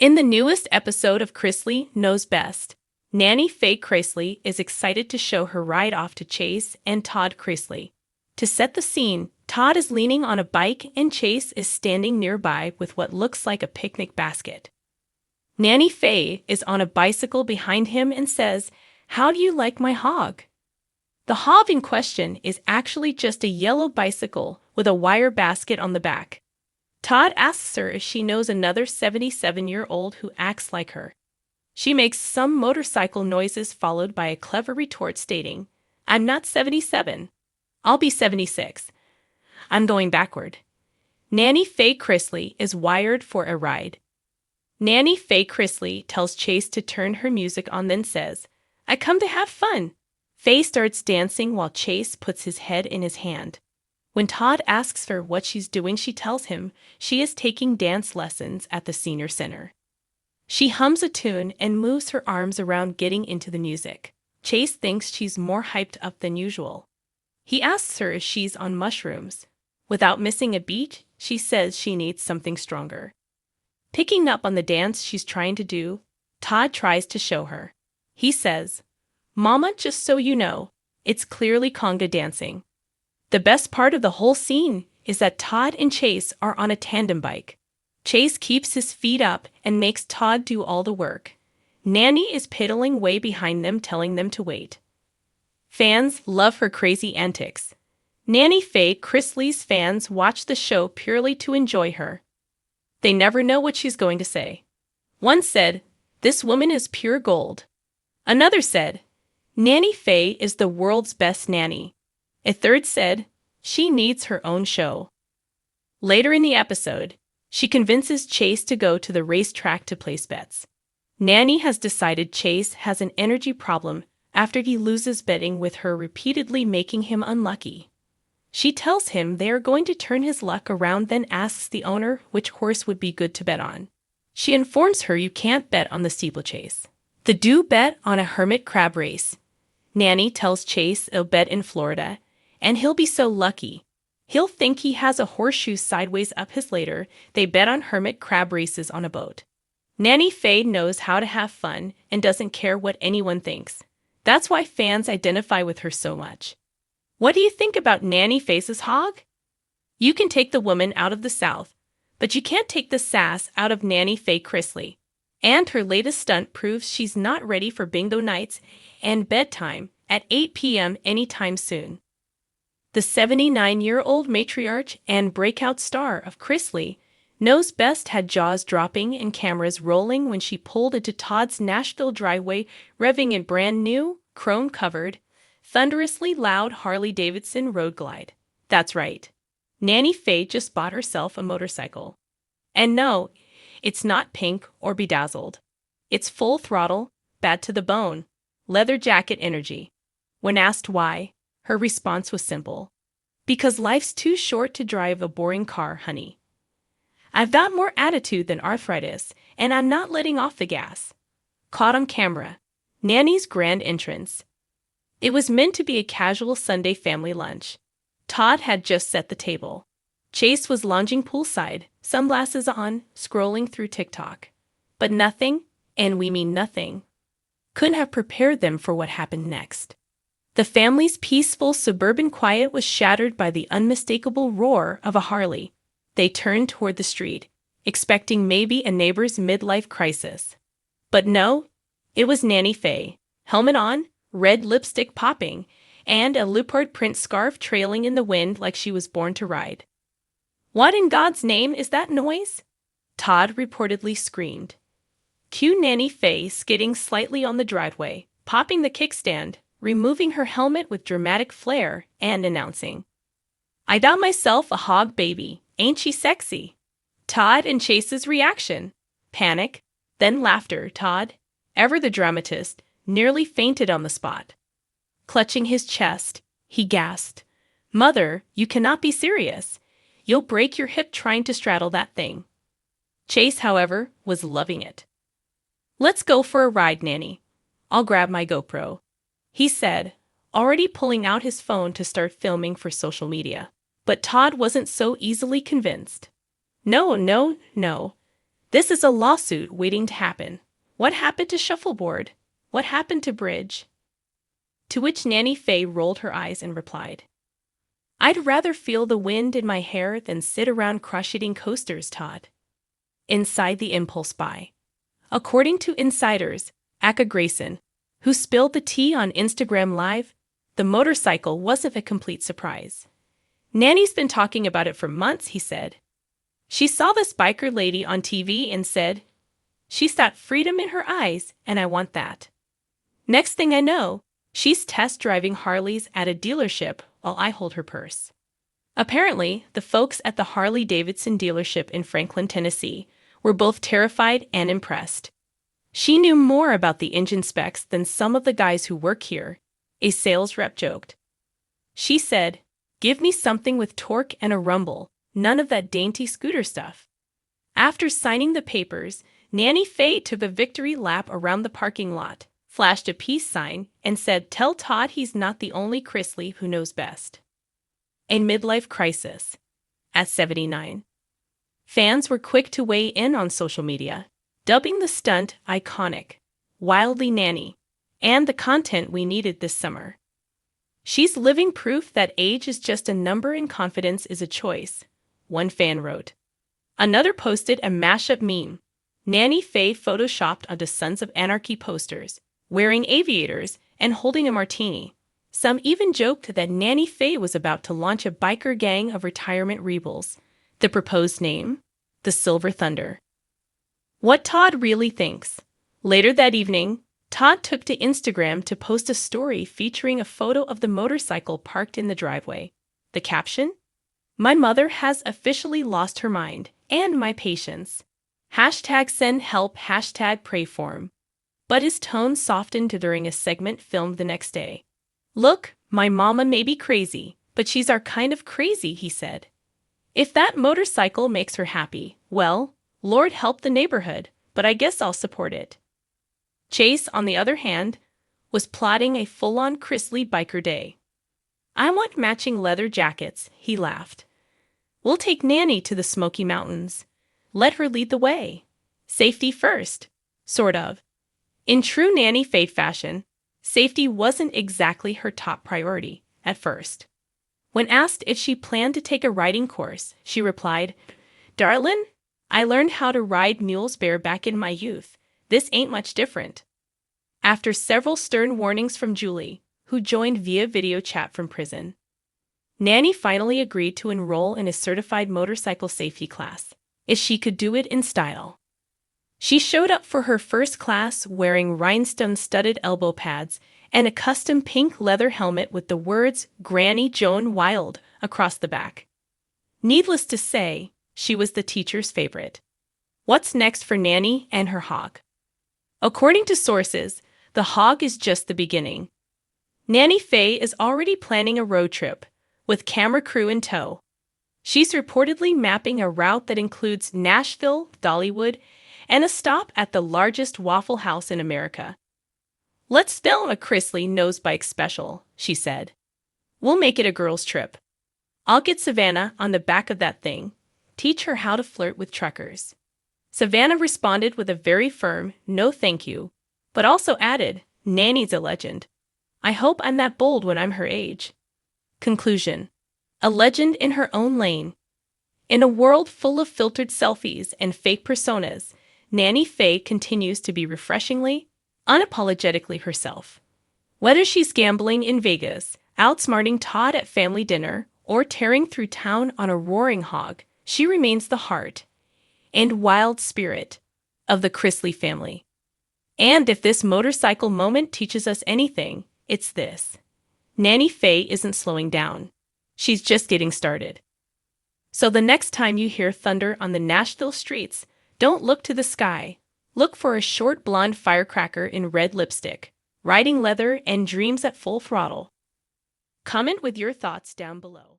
In the newest episode of Chrisley Knows Best, Nanny Faye Chrisley is excited to show her ride off to Chase and Todd Chrisley. To set the scene, Todd is leaning on a bike and Chase is standing nearby with what looks like a picnic basket. Nanny Faye is on a bicycle behind him and says, "How do you like my hog?" The hog in question is actually just a yellow bicycle with a wire basket on the back. Todd asks her if she knows another 77-year-old who acts like her. She makes some motorcycle noises followed by a clever retort stating, "I'm not 77. I'll be 76. I'm going backward." Nanny Faye Chrisley is wired for a ride. Nanny Faye Chrisley tells Chase to turn her music on, then says, "I come to have fun." Faye starts dancing while Chase puts his head in his hand. When Todd asks her what she's doing, she tells him she is taking dance lessons at the senior center. She hums a tune and moves her arms around getting into the music. Chase thinks she's more hyped up than usual. He asks her if she's on mushrooms. Without missing a beat, she says she needs something stronger. Picking up on the dance she's trying to do, Todd tries to show her. He says, "Mama, just so you know, it's clearly conga dancing." The best part of the whole scene is that Todd and Chase are on a tandem bike. Chase keeps his feet up and makes Todd do all the work. Nanny is piddling way behind them, telling them to wait. Fans love her crazy antics. Nanny Faye Chrisley's fans watch the show purely to enjoy her. They never know what she's going to say. One said, "This woman is pure gold." Another said, "Nanny Faye is the world's best nanny." A third said, "She needs her own show." Later in the episode, she convinces Chase to go to the racetrack to place bets. Nanny has decided Chase has an energy problem after he loses betting with her, repeatedly making him unlucky. She tells him they are going to turn his luck around, then asks the owner which horse would be good to bet on. She informs her you can't bet on the steeplechase. The do bet on a hermit crab race. Nanny tells Chase he'll bet in Florida, and he'll be so lucky. He'll think he has a horseshoe sideways up his later. They bet on hermit crab races on a boat. Nanny Faye knows how to have fun and doesn't care what anyone thinks. That's why fans identify with her so much. What do you think about Nanny Faye's hog? You can take the woman out of the South, but you can't take the sass out of Nanny Faye Chrisley. And her latest stunt proves she's not ready for bingo nights and bedtime at 8 p.m. anytime soon. The 79-year-old matriarch and breakout star of Chrisley Knows Best had jaws dropping and cameras rolling when she pulled into Todd's Nashville driveway, revving a brand new, chrome-covered, thunderously loud Harley-Davidson Road Glide. That's right. Nanny Faye just bought herself a motorcycle. And no, it's not pink or bedazzled. It's full throttle, bad to the bone, leather jacket energy. When asked why, her response was simple. "Because life's too short to drive a boring car, honey. I've got more attitude than arthritis, and I'm not letting off the gas." Caught on camera. Nanny's grand entrance. It was meant to be a casual Sunday family lunch. Todd had just set the table. Chase was lounging poolside, sunglasses on, scrolling through TikTok. But nothing, and we mean nothing, couldn't have prepared them for what happened next. The family's peaceful suburban quiet was shattered by the unmistakable roar of a Harley. They turned toward the street, expecting maybe a neighbor's midlife crisis. But no, it was Nanny Faye, helmet on, red lipstick popping, and a leopard print scarf trailing in the wind like she was born to ride. "What in God's name is that noise?" Todd reportedly screamed. Cue Nanny Faye skidding slightly on the driveway, popping the kickstand, removing her helmet with dramatic flair, and announcing, "I got myself a hog baby, ain't she sexy?" Todd and Chase's reaction: panic, then laughter. Todd, ever the dramatist, nearly fainted on the spot. Clutching his chest, he gasped, "Mother, you cannot be serious. You'll break your hip trying to straddle that thing." Chase, however, was loving it. "Let's go for a ride, Nanny. I'll grab my GoPro," he said, already pulling out his phone to start filming for social media. But Todd wasn't so easily convinced. No. This is a lawsuit waiting to happen. What happened to shuffleboard? What happened to bridge? To which Nanny Faye rolled her eyes and replied, I'd rather feel the wind in my hair than sit around crush-eating coasters, Todd. Inside the impulse buy. According to insiders, Aka Grayson, who spilled the tea on Instagram Live, the motorcycle wasn't a complete surprise. Nanny's been talking about it for months, he said. She saw this biker lady on TV and said, she's got freedom in her eyes, and I want that. Next thing I know, she's test driving Harleys at a dealership while I hold her purse. Apparently, the folks at the Harley-Davidson dealership in Franklin, Tennessee, were both terrified and impressed. She knew more about the engine specs than some of the guys who work here, a sales rep joked. She said, give me something with torque and a rumble, none of that dainty scooter stuff. After signing the papers, Nanny Faye took a victory lap around the parking lot, flashed a peace sign, and said, tell Todd he's not the only Chrisley who knows best. A midlife crisis. At 79. Fans were quick to weigh in on social media, dubbing the stunt iconic, wildly Nanny, and the content we needed this summer. She's living proof that age is just a number and confidence is a choice, one fan wrote. Another posted a mashup meme, Nanny Faye photoshopped onto Sons of Anarchy posters, wearing aviators and holding a martini. Some even joked that Nanny Faye was about to launch a biker gang of retirement rebels. The proposed name? The Silver Thunder. What Todd really thinks. Later that evening, Todd took to Instagram to post a story featuring a photo of the motorcycle parked in the driveway. The caption? My mother has officially lost her mind, and my patience. Hashtag send help, hashtag pray for him. But his tone softened during a segment filmed the next day. Look, my mama may be crazy, but she's our kind of crazy, he said. If that motorcycle makes her happy, well, Lord help the neighborhood, but I guess I'll support it. Chase, on the other hand, was plotting a full-on Chrisley biker day. I want matching leather jackets, he laughed. We'll take Nanny to the Smoky Mountains. Let her lead the way. Safety first, sort of. In true Nanny Faye fashion, safety wasn't exactly her top priority at first. When asked if she planned to take a riding course, she replied, Darlin', I learned how to ride mules bareback in my youth. This ain't much different. After several stern warnings from Julie, who joined via video chat from prison, Nanny finally agreed to enroll in a certified motorcycle safety class, if she could do it in style. She showed up for her first class wearing rhinestone-studded elbow pads and a custom pink leather helmet with the words Granny Joan Wild across the back. Needless to say, she was the teacher's favorite. What's next for Nanny and her hog? According to sources, the hog is just the beginning. Nanny Faye is already planning a road trip, with camera crew in tow. She's reportedly mapping a route that includes Nashville, Dollywood, and a stop at the largest Waffle House in America. Let's film a Chrisley Knows bike special, she said. We'll make it a girls' trip. I'll get Savannah on the back of that thing, teach her how to flirt with truckers. Savannah responded with a very firm, no thank you, but also added, Nanny's a legend. I hope I'm that bold when I'm her age. Conclusion. A legend in her own lane. In a world full of filtered selfies and fake personas, Nanny Faye continues to be refreshingly, unapologetically herself. Whether she's gambling in Vegas, outsmarting Todd at family dinner, or tearing through town on a roaring hog, she remains the heart and wild spirit of the Chrisley family. And if this motorcycle moment teaches us anything, it's this. Nanny Faye isn't slowing down. She's just getting started. So the next time you hear thunder on the Nashville streets, don't look to the sky. Look for a short blonde firecracker in red lipstick, riding leather and dreams at full throttle. Comment with your thoughts down below.